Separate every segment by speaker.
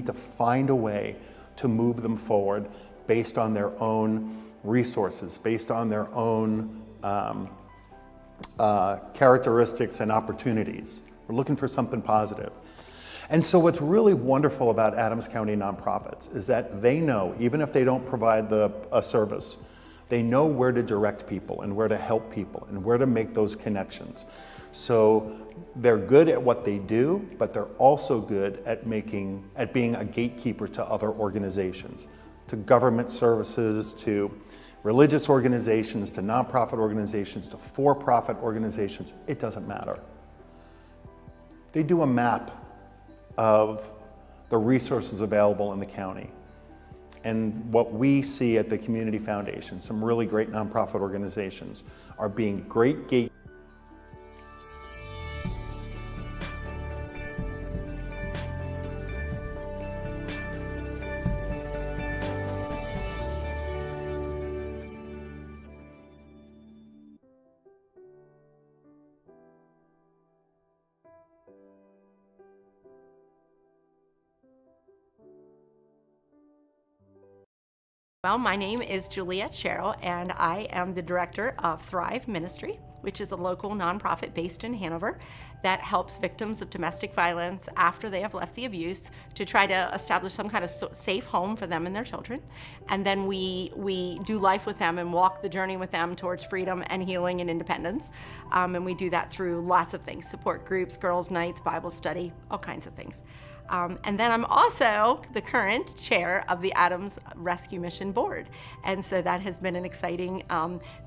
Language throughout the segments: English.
Speaker 1: need to find a way to move them forward based on their own resources, based on their own characteristics and opportunities. We're looking for something positive. And so what's really wonderful about Adams County nonprofits is that they know, even if they don't provide a service, they know where to direct people and where to help people and where to make those connections. So they're good at what they do, but they're also good at being a gatekeeper to other organizations, to government services, to religious organizations, to nonprofit organizations, to for-profit organizations. It doesn't matter. They do a map of the resources available in the county. And what we see at the Community Foundation, some really great nonprofit organizations, are being great gatekeepers.
Speaker 2: Well, my name is Juliette Sherrill, and I am the director of Thrive Ministry, which is a local nonprofit based in Hanover that helps victims of domestic violence after they have left the abuse to try to establish some kind of safe home for them and their children. And then we do life with them and walk the journey with them towards freedom and healing and independence. And we do that through lots of things: support groups, girls' nights, Bible study, all kinds of things. And then I'm also the current chair of the Adams Rescue Mission Board. And so that has been an exciting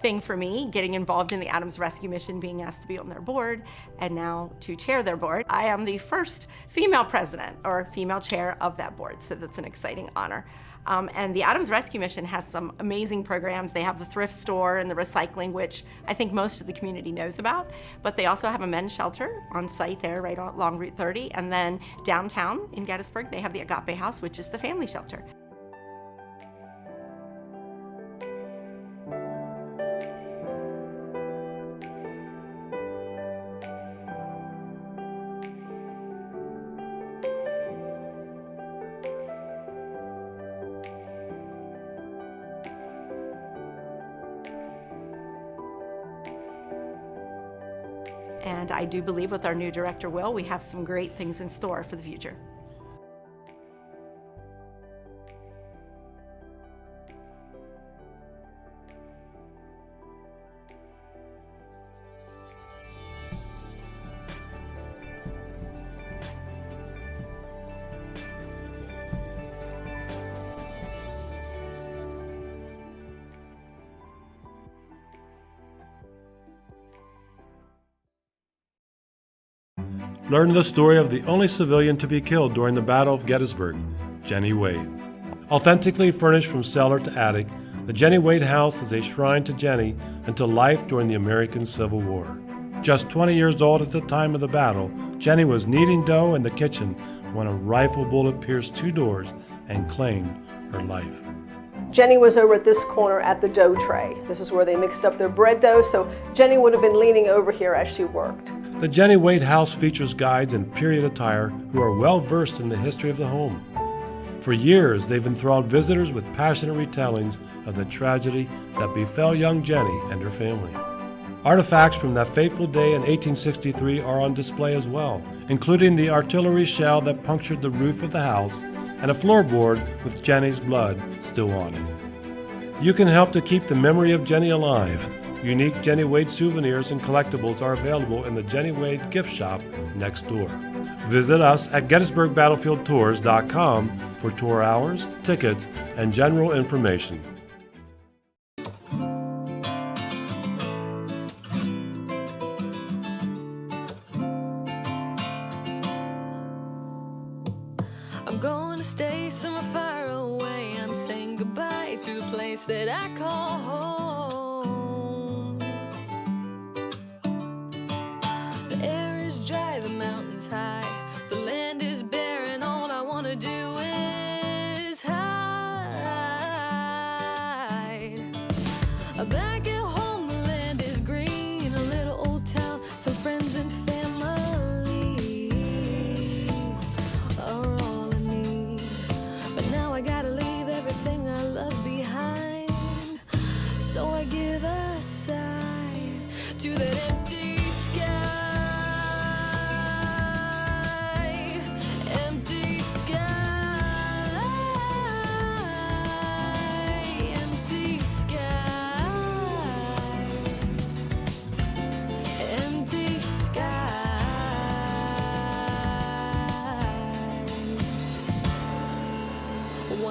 Speaker 2: thing for me, getting involved in the Adams Rescue Mission, being asked to be on their board, and now to chair their board. I am the first female president or female chair of that board, so that's an exciting honor. And the Adams Rescue Mission has some amazing programs. They have the thrift store and the recycling, which I think most of the community knows about, but they also have a men's shelter on site there right along Route 30. And then downtown in Gettysburg, they have the Agape House, which is the family shelter. And I do believe with our new director, Will, we have some great things in store for the future.
Speaker 3: Learn the story of the only civilian to be killed during the Battle of Gettysburg, Jenny Wade. Authentically furnished from cellar to attic, the Jenny Wade House is a shrine to Jenny and to life during the American Civil War. Just 20 years old at the time of the battle, Jenny was kneading dough in the kitchen when a rifle bullet pierced 2 doors and claimed her life.
Speaker 4: Jenny was over at this corner at the dough tray. This is where they mixed up their bread dough, so Jenny would have been leaning over here as she worked.
Speaker 3: The Jenny Wade House features guides in period attire who are well versed in the history of the home. For years, they've enthralled visitors with passionate retellings of the tragedy that befell young Jenny and her family. Artifacts from that fateful day in 1863 are on display as well, including the artillery shell that punctured the roof of the house and a floorboard with Jenny's blood still on it. You can help to keep the memory of Jenny alive. Unique Jenny Wade souvenirs and collectibles are available in the Jenny Wade gift shop next door. Visit us at GettysburgBattlefieldTours.com for tour hours, tickets, and general information.
Speaker 5: I'm going to stay somewhere far away. I'm saying goodbye to the place that I call home. The air is dry, the mountains high, the land is bare, and all I want to do is hide. Back at home, the land is green, a little old town, some friends and family are all I need.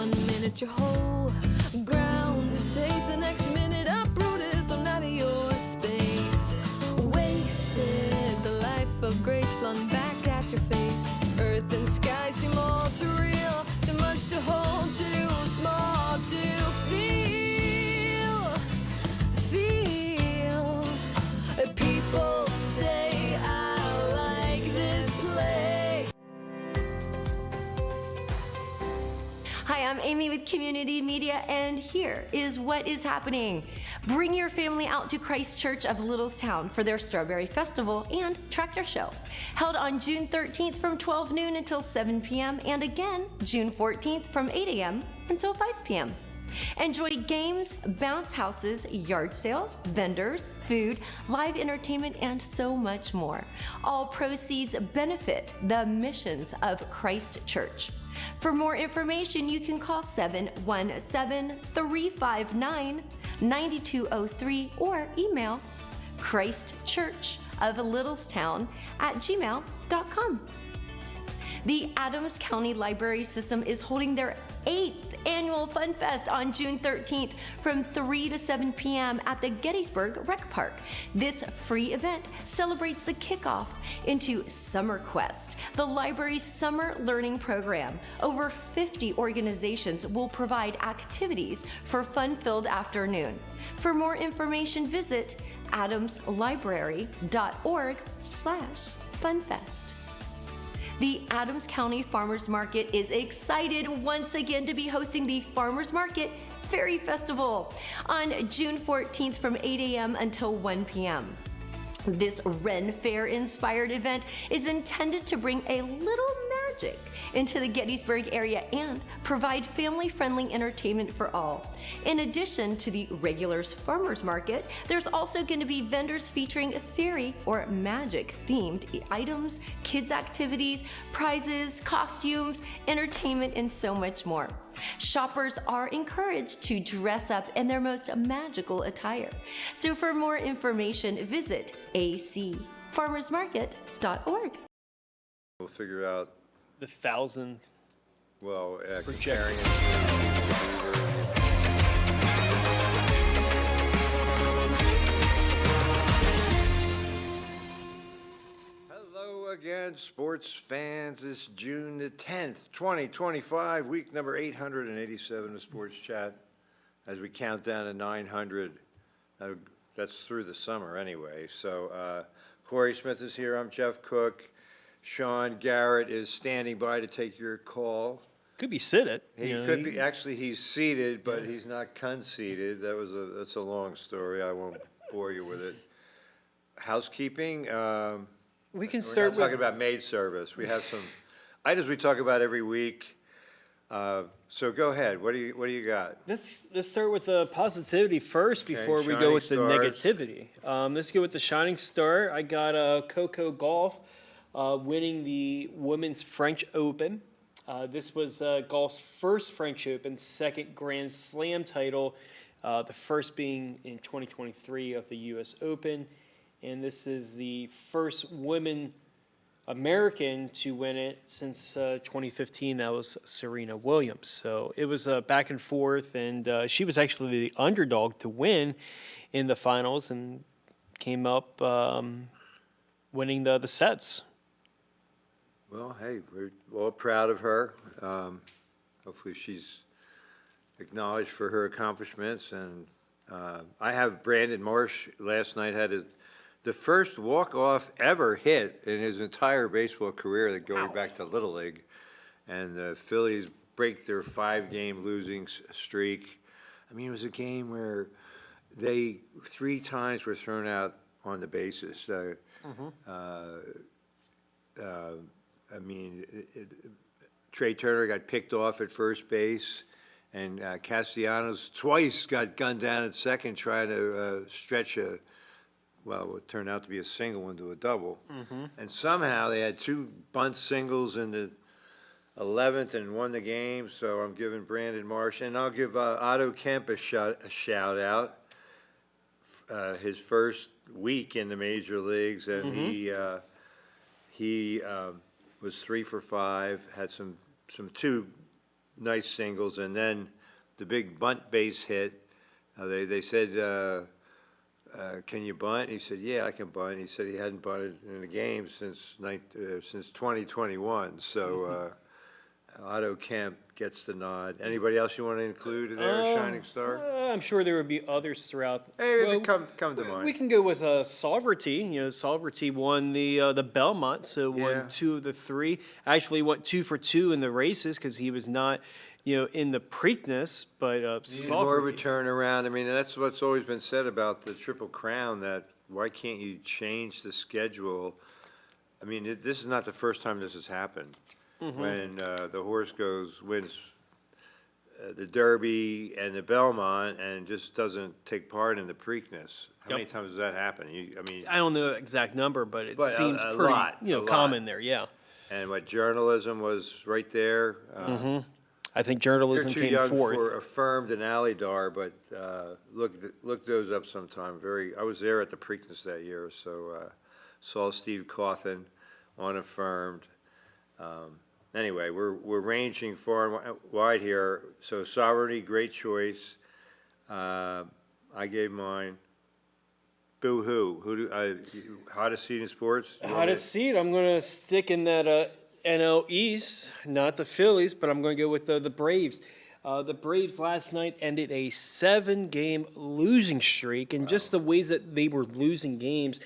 Speaker 5: 1 minute you're whole, grounded, safe. The next minute uprooted, thrown out of your space. Wasted, the life of grace flung back at your face. Earth and sky seem all too real, too much to hold, too small to feel. People say I like this place.
Speaker 6: Hi, I'm Amy with Community Media, and here is what is happening. Bring your family out to Christ Church of Littlestown for their Strawberry Festival and Tractor Show, held on June 13th from 12 noon until 7 p.m., and again June 14th from 8 a.m. until 5 p.m. Enjoy games, bounce houses, yard sales, vendors, food, live entertainment, and so much more. All proceeds benefit the missions of Christ Church. For more information, you can call 717-359-9203 or email christchurchoflittlestown@gmail.com. The Adams County Library System is holding their 8th annual Fun Fest on June 13th from 3 to 7 p.m. at the Gettysburg Rec Park. This free event celebrates the kickoff into Summer Quest, the library's summer learning program. Over 50 organizations will provide activities for a fun-filled afternoon. For more information, visit adamslibrary.org/funfest. The Adams County Farmers Market is excited once again to be hosting the Farmers Market Fairy Festival on June 14th from 8 a.m. until 1 p.m. This Ren Fair inspired event is intended to bring a little magic into the Gettysburg area and provide family-friendly entertainment for all. In addition to the regulars farmers market, there's also going to be vendors featuring fairy or magic themed items, kids activities, prizes, costumes, entertainment, and so much more. Shoppers are encouraged to dress up in their most magical attire. So for more information, visit acfarmersmarket.org.
Speaker 7: We'll figure out,
Speaker 8: The 1,000th.
Speaker 7: well,
Speaker 8: Project.
Speaker 7: comparing it to Hello again, sports fans. It's June the 10th, 2025, week number 887 of Sports Chat. As we count down to 900, that's through the summer anyway. So Corey Smith is here. I'm Jeff Cook. Sean Garrett is standing by to take your call.
Speaker 8: Could be seated.
Speaker 7: He could be, actually, he's seated, but he's not conceded. That's a long story. I won't bore you with it. Housekeeping,
Speaker 8: We can
Speaker 7: we're
Speaker 8: start
Speaker 7: not talking
Speaker 8: with.
Speaker 7: about maid service. We have some items we talk about every week. So go ahead. What do you got?
Speaker 8: Let's start with the positivity first before we go
Speaker 7: shining
Speaker 8: with the
Speaker 7: stars.
Speaker 8: negativity. Let's go with the shining star. I got Coco Golf winning the Women's French Open. This was golf's first French Open, second Grand Slam title, the first being in 2023 of the U.S. Open. And this is the first woman American to win it since 2015. That was Serena Williams. So it was back and forth, and she was actually the underdog to win in the finals and came up winning the sets.
Speaker 7: Well, hey, we're all proud of her. Hopefully she's acknowledged for her accomplishments. And I have Brandon Marsh last night had the first walk-off ever hit in his entire baseball career, going back to Little League. And the Phillies break their 5-game losing streak. I mean, it was a game where they 3 times were thrown out on the bases. I mean, Trey Turner got picked off at first base, and Castellanos twice got gunned down at second trying to stretch what turned out to be a single into a double. And somehow they had 2 bunt singles in the 11th and won the game. So I'm giving Brandon Marsh, and I'll give Otto Kemp a shout out. His first week in the major leagues, and he was 3 for 5, had some 2 nice singles, and then the big bunt base hit. They said, can you bunt? He said, yeah, I can bunt. He said he hadn't bunted in a game since 2021. So Otto Kemp gets the nod. Anybody else you want to include there, Shining Star?
Speaker 8: I'm sure there would be others throughout.
Speaker 7: Hey,
Speaker 8: Well,
Speaker 7: come to mind.
Speaker 8: We can go with Sovereignty. Sovereignty won the Belmont, so won
Speaker 7: Yeah.
Speaker 8: 2 of the 3. Actually, went 2 for 2 in the races because he was not, in the Preakness. But
Speaker 7: Need more of a
Speaker 8: Sovereignty.
Speaker 7: turnaround. I mean, that's what's always been said about the Triple Crown, that why can't you change the schedule? I mean, this is not the first time this has happened. When the horse wins the Derby and the Belmont and just doesn't take part in the Preakness. How many times does that happen?
Speaker 8: I don't know the exact number, but it
Speaker 7: But
Speaker 8: seems
Speaker 7: a
Speaker 8: pretty
Speaker 7: lot, a lot.
Speaker 8: common there. Yeah,
Speaker 7: And what journalism was right there.
Speaker 8: I think
Speaker 7: You're
Speaker 8: journalism
Speaker 7: too
Speaker 8: came
Speaker 7: young
Speaker 8: fourth.
Speaker 7: for Affirmed and Alidar, but look those up sometime. I was there at the Preakness that year, so saw Steve Cawthon on Affirmed. Anyway, we're ranging far and wide here. So Sovereignty, great choice. I gave mine. Boo hoo. Hottest seat in sports? You want
Speaker 8: Hottest seat. I'm going to stick in that NL East, not the Phillies, but I'm going to go with the Braves. The Braves last night ended a 7-game losing streak, and just the ways that they were losing games,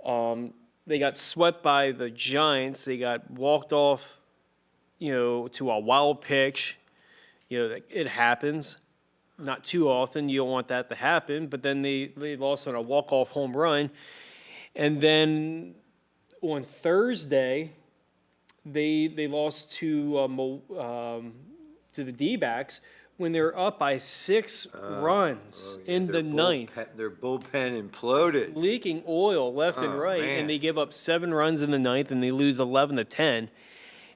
Speaker 8: they got swept by the Giants. They got walked off, to a wild pitch. It happens. Not too often. You don't want that to happen. But then they lost on a walk-off home run. And then on Thursday, they lost to the D-backs when they were up by 6 runs in the ninth.
Speaker 7: Their bullpen imploded.
Speaker 8: Leaking oil left and
Speaker 7: Oh,
Speaker 8: right,
Speaker 7: man.
Speaker 8: and they give up 7 runs in the ninth, and they lose 11-10.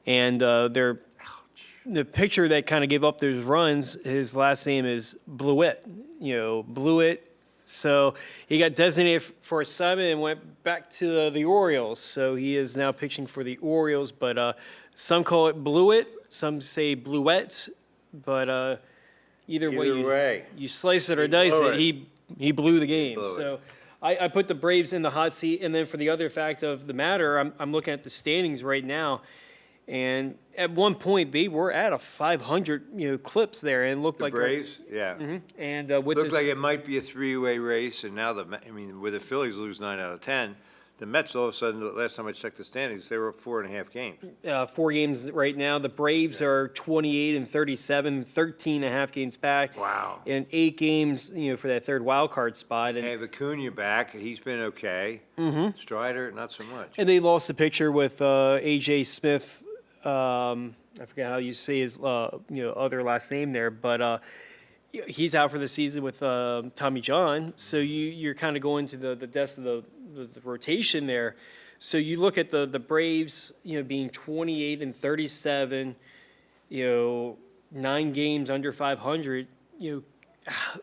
Speaker 8: And the pitcher that kind of gave up those runs, his last name is Blewett. Blewett. So he got designated for assignment and went back to the Orioles. So he is now pitching for the Orioles, but some call it Blewett, some say Bluette, but either way, you slice it or dice
Speaker 7: blew
Speaker 8: it,
Speaker 7: it.
Speaker 8: he blew the game.
Speaker 7: blew it.
Speaker 8: So I put the Braves in the hot seat, and then for the other fact of the matter, I'm looking at the standings right now, and at one point they were at a 500 clips there, and it looked
Speaker 7: The
Speaker 8: like
Speaker 7: Braves, yeah.
Speaker 8: and with
Speaker 7: Looked
Speaker 8: this,
Speaker 7: like it might be a three-way race, and now with the Phillies lose 9 out of 10, the Mets all of a sudden, the last time I checked the standings, they were up 4.5 games.
Speaker 8: 4 games right now. The Braves are 28-37, 13.5 games back.
Speaker 7: Wow.
Speaker 8: And 8 games, for that third wild card spot.
Speaker 7: They
Speaker 8: And,
Speaker 7: have Acuna back, he's been okay. Strider, not so much.
Speaker 8: and they lost the picture with A.J. Smith. I forget how you say his other last name there, but he's out for the season with Tommy John. So you're kind of going to the depths of the rotation there. So you look at the Braves, being 28-37, 9 games under 500.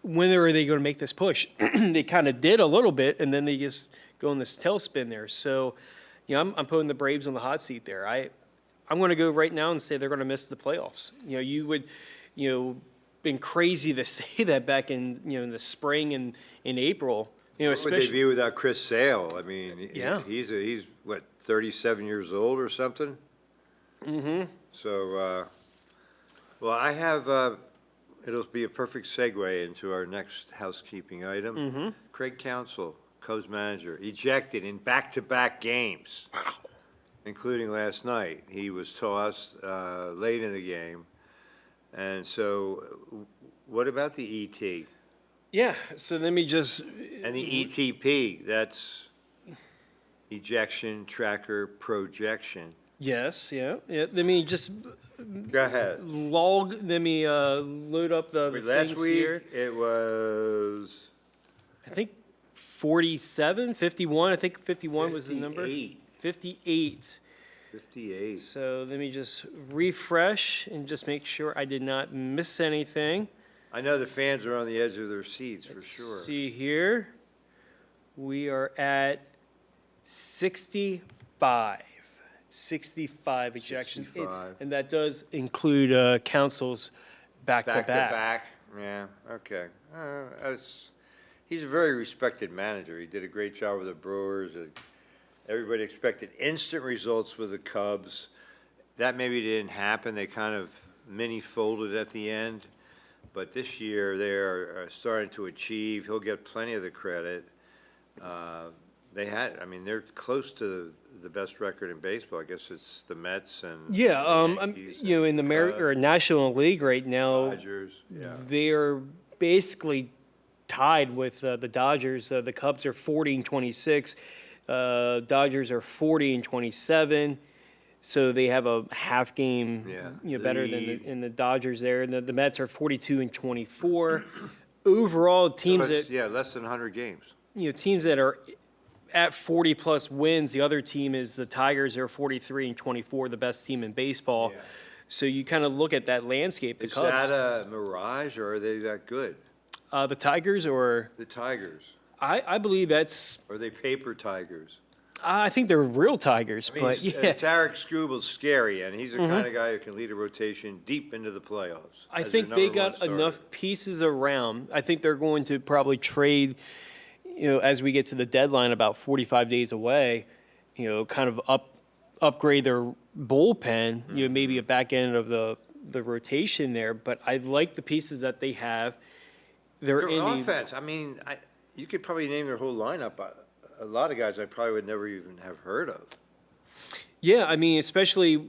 Speaker 8: When are they going to make this push? They kind of did a little bit, and then they just go in this tailspin there. So, I'm putting the Braves on the hot seat there. I'm going to go right now and say they're going to miss the playoffs. You would, been crazy to say that back in in the spring and in April.
Speaker 7: What would they
Speaker 8: Especially
Speaker 7: be without Chris Sale? I mean,
Speaker 8: Yeah.
Speaker 7: he's what, 37 years old or something? So, well, I have, it'll be a perfect segue into our next housekeeping item. Craig Counsell, Cubs manager, ejected in back-to-back games. Including last night. He was tossed late in the game. And so, what about the ET?
Speaker 8: yeah. So let me just
Speaker 7: And the ETP, that's ejection, tracker, projection.
Speaker 8: yes, yeah. Let me just
Speaker 7: Go ahead.
Speaker 8: Let me load up the
Speaker 7: Last
Speaker 8: things
Speaker 7: week,
Speaker 8: here.
Speaker 7: it was
Speaker 8: I think 47, 51. I think 51 was the number.
Speaker 7: 58.
Speaker 8: 58.
Speaker 7: 58.
Speaker 8: So let me just refresh and just make sure I did not miss anything.
Speaker 7: I know the fans are on the edge of their seats, for sure.
Speaker 8: See here. We are at 65. 65 ejections.
Speaker 7: 65.
Speaker 8: And that does include councils back to
Speaker 7: Back to
Speaker 8: back.
Speaker 7: back, yeah, okay. He's a very respected manager. He did a great job with the Brewers. Everybody expected instant results with the Cubs. That maybe didn't happen. They kind of mini folded at the end. But this year, they are starting to achieve. He'll get plenty of the credit. They're close to the best record in baseball. I guess it's the Mets and
Speaker 8: Yeah,
Speaker 7: the Yankees
Speaker 8: in the
Speaker 7: and
Speaker 8: or National League right now,
Speaker 7: Dodgers, yeah.
Speaker 8: they're basically tied with the Dodgers. The Cubs are 40-26. Dodgers are 40-27. So they have a half game, better than the Dodgers there. And the Mets are 42-24. Overall, teams
Speaker 7: Less than 100 games.
Speaker 8: teams that are at 40 plus wins. The other team is the Tigers. They're 43-24, the best team in baseball.
Speaker 7: Yeah.
Speaker 8: So you kind of look at that landscape. The
Speaker 7: Is
Speaker 8: Cubs,
Speaker 7: that a mirage, or are they that good?
Speaker 8: the Tigers, or
Speaker 7: The Tigers,
Speaker 8: I believe that's.
Speaker 7: or are they paper Tigers?
Speaker 8: I think they're real Tigers,
Speaker 7: I mean,
Speaker 8: but yeah.
Speaker 7: Tarek Strubal's scary, and he's the kind of guy who can lead a rotation deep into the playoffs.
Speaker 8: I
Speaker 7: as
Speaker 8: think
Speaker 7: the
Speaker 8: they
Speaker 7: number one
Speaker 8: got
Speaker 7: starter.
Speaker 8: enough pieces around. I think they're going to probably trade, as we get to the deadline about 45 days away, kind of upgrade their bullpen, maybe a back end of the rotation there. But I like the pieces that they have. They're
Speaker 7: Their
Speaker 8: in the-
Speaker 7: offense, you could probably name their whole lineup. A lot of guys I probably would never even have heard of.
Speaker 8: Yeah, I mean, especially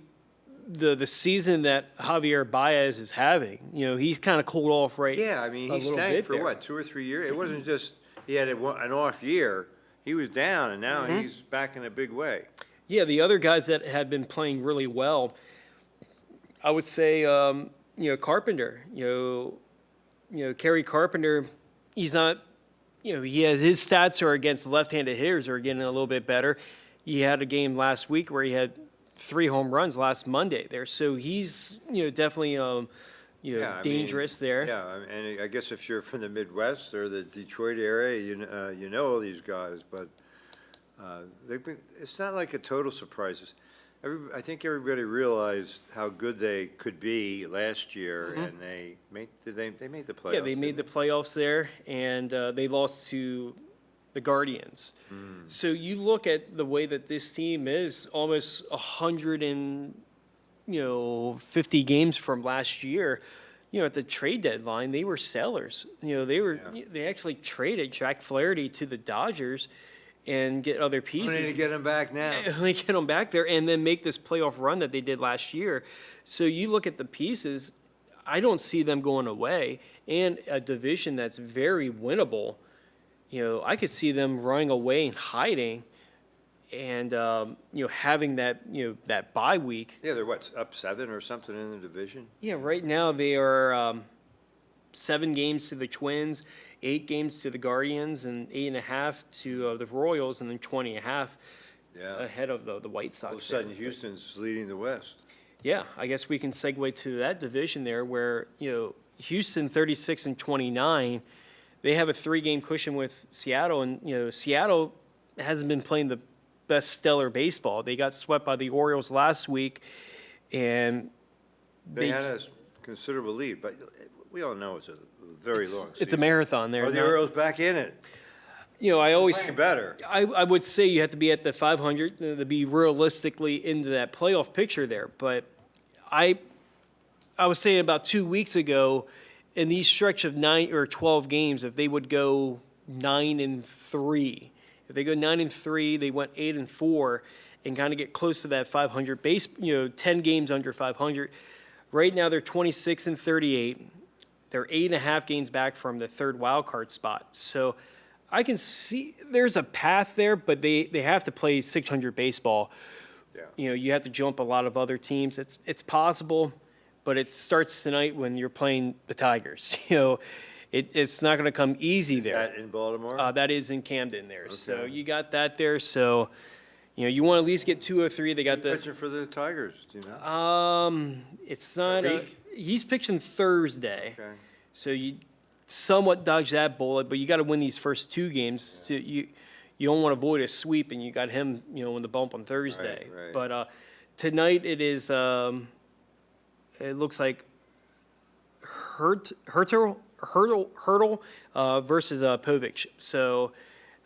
Speaker 8: the season that Javier Baez is having. He's kind of cooled off right.
Speaker 7: Yeah, I mean,
Speaker 8: a
Speaker 7: he
Speaker 8: little
Speaker 7: stank
Speaker 8: bit
Speaker 7: for
Speaker 8: there.
Speaker 7: what, 2 or 3 years? It wasn't just he had an off year. He was down, and now he's back in a big way.
Speaker 8: Yeah, the other guys that have been playing really well, I would say, Carpenter. Kerry Carpenter, he's not. He has his stats are against left-handed hitters are getting a little bit better. He had a game last week where he had 3 home runs last Monday there, so he's definitely dangerous there.
Speaker 7: Yeah, and I guess if you're from the Midwest or the Detroit area, you know all these guys, but it's not like a total surprise. I think everybody realized how good they could be last year, and they made the playoffs.
Speaker 8: Yeah, they made the playoffs there, and they lost to the Guardians. So you look at the way that this team is almost 150 games from last year. At the trade deadline, they were sellers. They actually traded Jack Flaherty to the Dodgers and get other
Speaker 7: We need
Speaker 8: pieces.
Speaker 7: to get them back now.
Speaker 8: They get them back there and then make this playoff run that they did last year. So you look at the pieces, I don't see them going away. And a division that's very winnable, I could see them running away and hiding and, having that, that bye week.
Speaker 7: Yeah, they're up 7 or something in the division?
Speaker 8: Yeah, right now they are 7 games to the Twins, 8 games to the Guardians, and 8.5 to the Royals, and then 20.5
Speaker 7: Yeah.
Speaker 8: ahead of the White Sox.
Speaker 7: All of a
Speaker 8: there.
Speaker 7: sudden, Houston's leading the West.
Speaker 8: Yeah, I guess we can segue to that division there where, Houston 36-29, they have a 3-game cushion with Seattle, and, Seattle hasn't been playing the best stellar baseball. They got swept by the Orioles last week, and
Speaker 7: They had a considerable lead, but we all know it's a very long season.
Speaker 8: it's a marathon there.
Speaker 7: Are the
Speaker 8: Now,
Speaker 7: Orioles back in it?
Speaker 8: I always
Speaker 7: Playing better.
Speaker 8: I would say you have to be at the 500 to be realistically into that playoff picture there. But I was saying about 2 weeks ago, in these stretch of 9 or 12 games, if they would go 9-3, if they go 9-3, they went 8-4, and kind of get close to that 500 base. 10 games under 500. Right now they're 26-38. They're 8.5 games back from the third wild card spot. So I can see there's a path there, but they have to play 600 baseball.
Speaker 7: Yeah.
Speaker 8: You have to jump a lot of other teams. It's possible, but it starts tonight when you're playing the Tigers. It's not going to come easy there.
Speaker 7: That in Baltimore?
Speaker 8: That is in Camden there. So you got that there. So you want to at least get 2 or 3. They got the.
Speaker 7: Pitching for the Tigers, do you know?
Speaker 8: It's not.
Speaker 7: Week?
Speaker 8: He's pitching Thursday.
Speaker 7: Okay.
Speaker 8: So you somewhat dodge that bullet, but you got to win these first 2 games. So you don't want to avoid a sweep, and you got him, in the bump on Thursday.
Speaker 7: Right.
Speaker 8: But tonight it is. It looks like Hurdle versus Povich. So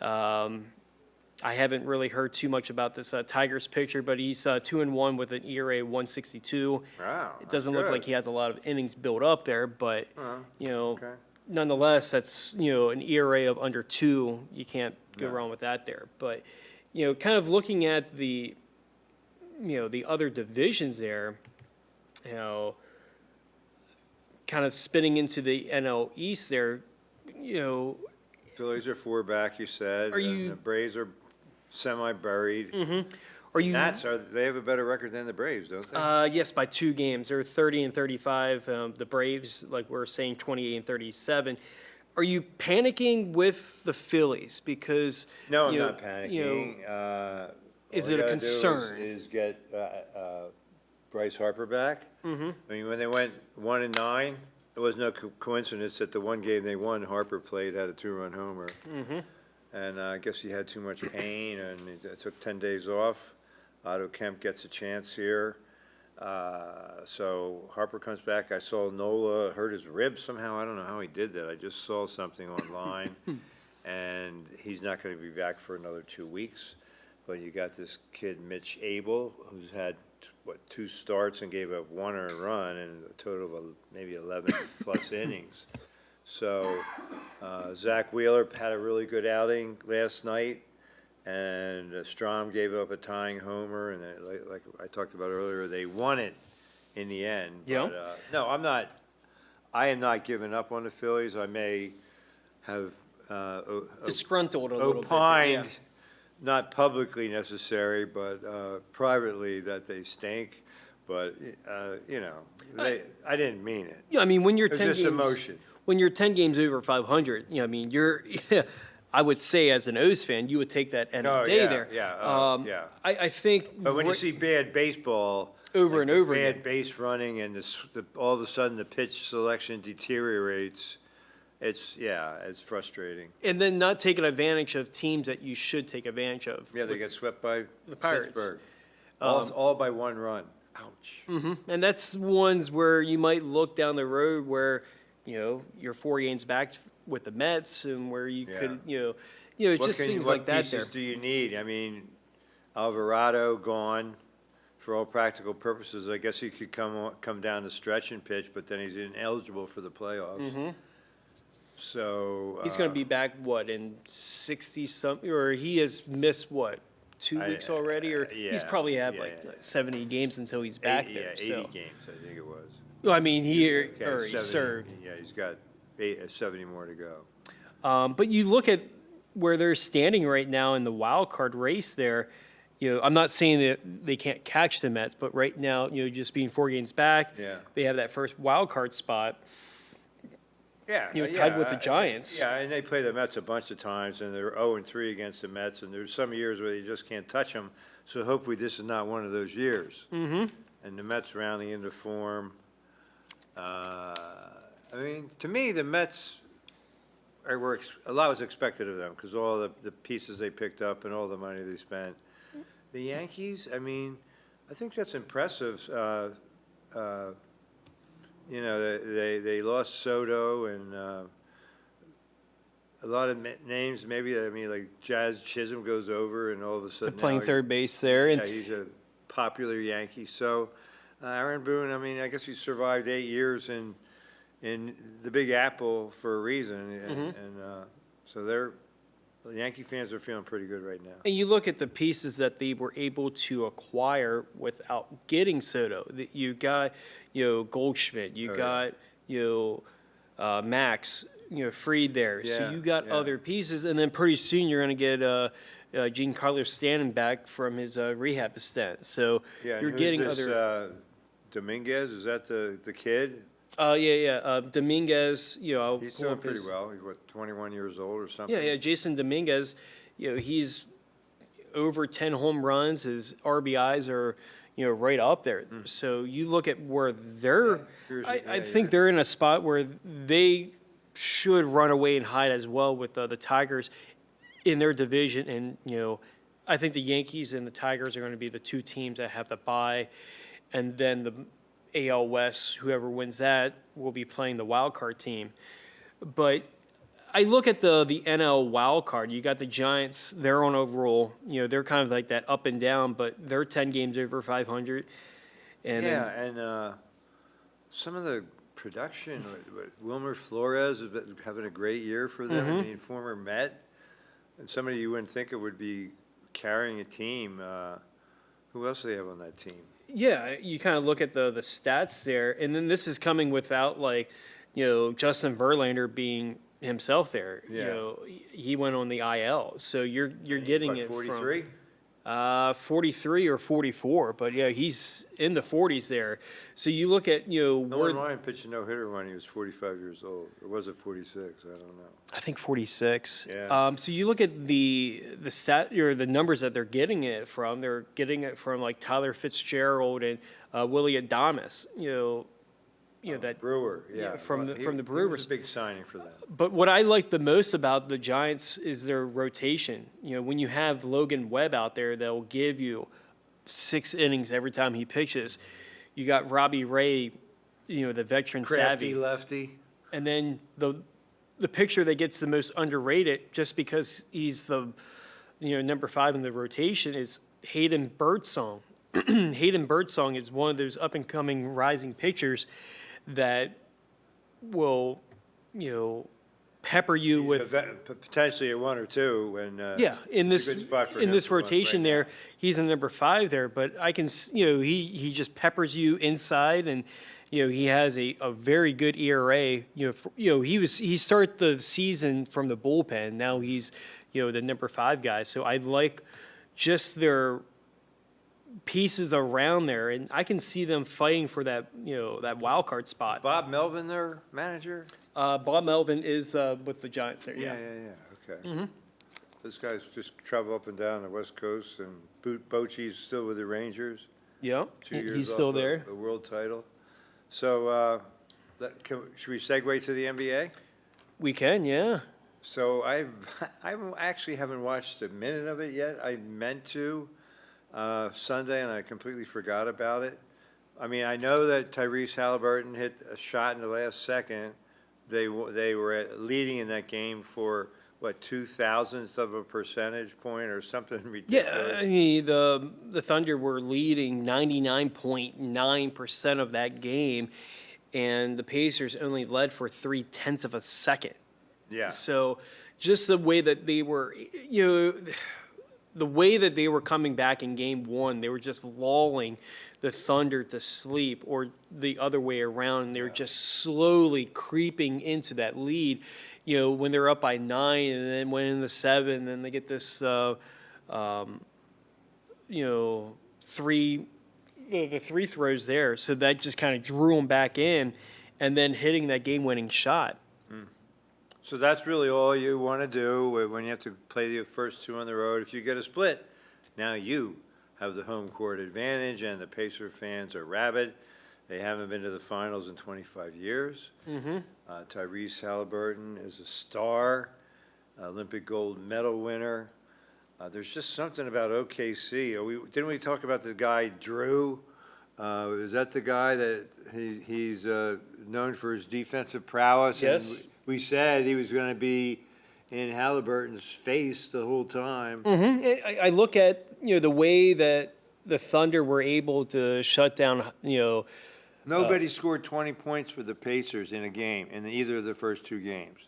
Speaker 8: I haven't really heard too much about this Tigers pitcher, but he's 2-1 with an ERA 162.
Speaker 7: Wow,
Speaker 8: It doesn't
Speaker 7: that's
Speaker 8: look like
Speaker 7: good.
Speaker 8: he has a lot of innings built up there, but
Speaker 7: okay.
Speaker 8: nonetheless, that's an ERA of under 2. You can't go wrong with that there. But kind of looking at the the other divisions there, kind of spinning into the NL East there,
Speaker 7: Phillies are 4 back, you said.
Speaker 8: Are
Speaker 7: and
Speaker 8: you-
Speaker 7: The Braves are semi-buried.
Speaker 8: are you?
Speaker 7: Nats, they have a better record than the Braves, don't they?
Speaker 8: Yes, by 2 games. They're 30 and 35. The Braves, like we're saying, 28 and 37. Are you panicking with the Phillies because?
Speaker 7: No, I'm
Speaker 8: you know-
Speaker 7: not panicking.
Speaker 8: is
Speaker 7: All you
Speaker 8: it a
Speaker 7: gotta do
Speaker 8: concern?
Speaker 7: Is get Bryce Harper back. I mean, when they went 1-9, it was no coincidence that the one game they won, Harper played, had a 2-run homer. And I guess he had too much pain, and it took 10 days off. Otto Kemp gets a chance here. So Harper comes back. I saw Nola hurt his ribs somehow. I don't know how he did that. I just saw something online, and he's not going to be back for another 2 weeks. But you got this kid, Mitch Abel, who's had, 2 starts and gave up 1 earned run and a total of maybe 11-plus innings. So Zach Wheeler had a really good outing last night, and Strom gave up a tying homer, and like I talked about earlier, they won it in the end.
Speaker 8: Yeah.
Speaker 7: But, no, I am not giving up on the Phillies. I may have
Speaker 8: Disgruntled a little bit.
Speaker 7: opined, not publicly necessary, but privately, that they stink. But I didn't mean it.
Speaker 8: Yeah, I mean, when you're
Speaker 7: It's
Speaker 8: 10
Speaker 7: just
Speaker 8: games,
Speaker 7: emotion.
Speaker 8: when you're 10 games over 500, I mean, you're. I would say, as an O's fan, you would take that any
Speaker 7: Oh,
Speaker 8: day
Speaker 7: yeah,
Speaker 8: there.
Speaker 7: yeah, yeah.
Speaker 8: I think.
Speaker 7: But when you see bad baseball,
Speaker 8: Over
Speaker 7: like
Speaker 8: and
Speaker 7: the
Speaker 8: over
Speaker 7: bad
Speaker 8: again.
Speaker 7: base running, and all of a sudden the pitch selection deteriorates, it's frustrating.
Speaker 8: And then not taking advantage of teams that you should take advantage of.
Speaker 7: Yeah, they get swept by
Speaker 8: The Pirates.
Speaker 7: Pittsburgh, all by 1 run. Ouch.
Speaker 8: And that's ones where you might look down the road where, you're 4 games back with the Mets, and where you could, just things like that there.
Speaker 7: What pieces do you need? I mean, Alvarado gone for all practical purposes. I guess he could come down the stretch and pitch, but then he's ineligible for the playoffs. So
Speaker 8: He's going to be back, in 60-something, or he has missed, 2 weeks already? Or he's
Speaker 7: yeah,
Speaker 8: probably had,
Speaker 7: yeah.
Speaker 8: 70 games until he's back
Speaker 7: 80,
Speaker 8: there.
Speaker 7: 80
Speaker 8: So.
Speaker 7: games, I think it was.
Speaker 8: Well, I mean, he
Speaker 7: Okay,
Speaker 8: or he
Speaker 7: 70,
Speaker 8: served.
Speaker 7: Yeah, he's got 70 more to go.
Speaker 8: But you look at where they're standing right now in the wild card race there. I'm not saying that they can't catch the Mets, but right now, just being 4 games back,
Speaker 7: Yeah.
Speaker 8: they have that first wild card spot.
Speaker 7: Yeah,
Speaker 8: Tied with the Giants.
Speaker 7: Yeah, and they play the Mets a bunch of times, and they're 0-3 against the Mets, and there's some years where you just can't touch them. So hopefully this is not one of those years. And the Mets rounding into form. I mean, to me, the Mets a lot was expected of them because all the pieces they picked up and all the money they spent. The Yankees, I mean, I think that's impressive. They lost Soto and a lot of names. Maybe like Jazz Chisholm goes over, and all of a sudden
Speaker 8: Playing
Speaker 7: now
Speaker 8: third base there. And
Speaker 7: yeah, he's a popular Yankee. So Aaron Boone, I mean, I guess he survived 8 years in the Big Apple for a reason, and so the Yankee fans are feeling pretty good right now.
Speaker 8: And you look at the pieces that they were able to acquire without getting Soto. You got, Goldschmidt. You got, Max, Fried there. So
Speaker 7: Yeah,
Speaker 8: you got
Speaker 7: yeah.
Speaker 8: other pieces, and then pretty soon you're going to get Giancarlo Stanton back from his rehab stint. So
Speaker 7: Yeah, and
Speaker 8: you're
Speaker 7: who's
Speaker 8: getting
Speaker 7: this,
Speaker 8: other.
Speaker 7: Dominguez, is that the kid?
Speaker 8: Dominguez. I'll
Speaker 7: He's
Speaker 8: pull
Speaker 7: doing
Speaker 8: up
Speaker 7: pretty
Speaker 8: his-
Speaker 7: well. He's 21 years old or something?
Speaker 8: Yeah, Jason Dominguez, he's over 10 home runs. His RBIs are, right up there. So you look at where they're, I think they're in a spot where they should run away and hide as well with the Tigers in their division. And, I think the Yankees and the Tigers are going to be the two teams that have the bye, and then the AL West, whoever wins that, will be playing the wild card team. But I look at the NL wild card. You got the Giants; they're on a roll. They're kind of like that up and down, but they're 10 games over 500. And
Speaker 7: and some of the production, Wilmer Flores has been having a great year for them. I mean, former Met, and somebody you wouldn't think it would be carrying a team. Who else do they have on that team?
Speaker 8: yeah, you kind of look at the stats there, and then this is coming without Justin Verlander being himself there.
Speaker 7: Yeah.
Speaker 8: He went on the IL, so you're getting
Speaker 7: What,
Speaker 8: it
Speaker 7: 43?
Speaker 8: from 43 or 44, but yeah, he's in the 40s there. So you look at
Speaker 7: Nolan Ryan pitched a no-hitter when he was 45 years old. Or was it 46? I don't know.
Speaker 8: I think 46.
Speaker 7: Yeah.
Speaker 8: So you look at the stat or the numbers that they're getting it from. They're getting it from like Tyler Fitzgerald and Willie Adames. That.
Speaker 7: Brewer, yeah.
Speaker 8: from the
Speaker 7: He was
Speaker 8: Brewers.
Speaker 7: a big signing for them.
Speaker 8: But what I like the most about the Giants is their rotation. When you have Logan Webb out there, they'll give you 6 innings every time he pitches. You got Robbie Ray, the veteran
Speaker 7: Crafty
Speaker 8: savvy.
Speaker 7: lefty.
Speaker 8: And then the pitcher that gets the most underrated, just because he's the number 5 in the rotation, is Hayden Birdsong. Hayden Birdsong is one of those up and coming rising pitchers that will pepper you with
Speaker 7: Potentially a 1 or 2. And
Speaker 8: in
Speaker 7: it's a good spot for him
Speaker 8: this
Speaker 7: to run
Speaker 8: rotation
Speaker 7: right
Speaker 8: there,
Speaker 7: now.
Speaker 8: he's in number 5 there. But I can he just peppers you inside, and he has a very good ERA. He started the season from the bullpen. Now he's the number 5 guy. So I like just their pieces around there, and I can see them fighting for that that wild card spot.
Speaker 7: Bob Melvin, their manager?
Speaker 8: Bob Melvin is with the Giants there.
Speaker 7: Yeah. Okay. This guy's just travel up and down the West Coast, and Bochy's still with the Rangers.
Speaker 8: Yeah,
Speaker 7: 2 years
Speaker 8: he's still
Speaker 7: off
Speaker 8: there.
Speaker 7: A world title. So, should we segue to the NBA?
Speaker 8: We can, yeah.
Speaker 7: So I actually haven't watched a minute of it yet. I meant to Sunday, and I completely forgot about it. I mean, I know that Tyrese Halliburton hit a shot in the last second. They were leading in that game for what, 0.02 of a percentage point or something ridiculous.
Speaker 8: Yeah, I mean, the Thunder were leading 99.9% of that game, and the Pacers only led for 0.3 of a second.
Speaker 7: Yeah.
Speaker 8: So just the way that they were, the way that they were coming back in game 1, they were just lulling the Thunder to sleep, or the other way around. They were just slowly creeping into that lead. When they're up by 9 and then went into 7, then they get this, the 3 throws there. So that just kind of drew them back in, and then hitting that game-winning shot.
Speaker 7: So that's really all you want to do when you have to play the first 2 on the road. If you get a split, now you have the home court advantage, and the Pacer fans are rabid. They haven't been to the finals in 25 years. Tyrese Halliburton is a star, Olympic gold medal winner. There's just something about OKC. Didn't we talk about the guy, Drew? Is that the guy that he's known for his defensive prowess?
Speaker 8: Yes.
Speaker 7: And we said he was going to be in Halliburton's face the whole time.
Speaker 8: I look at the way that the Thunder were able to shut down
Speaker 7: Nobody scored 20 points for the Pacers in a game in either of the first 2 games.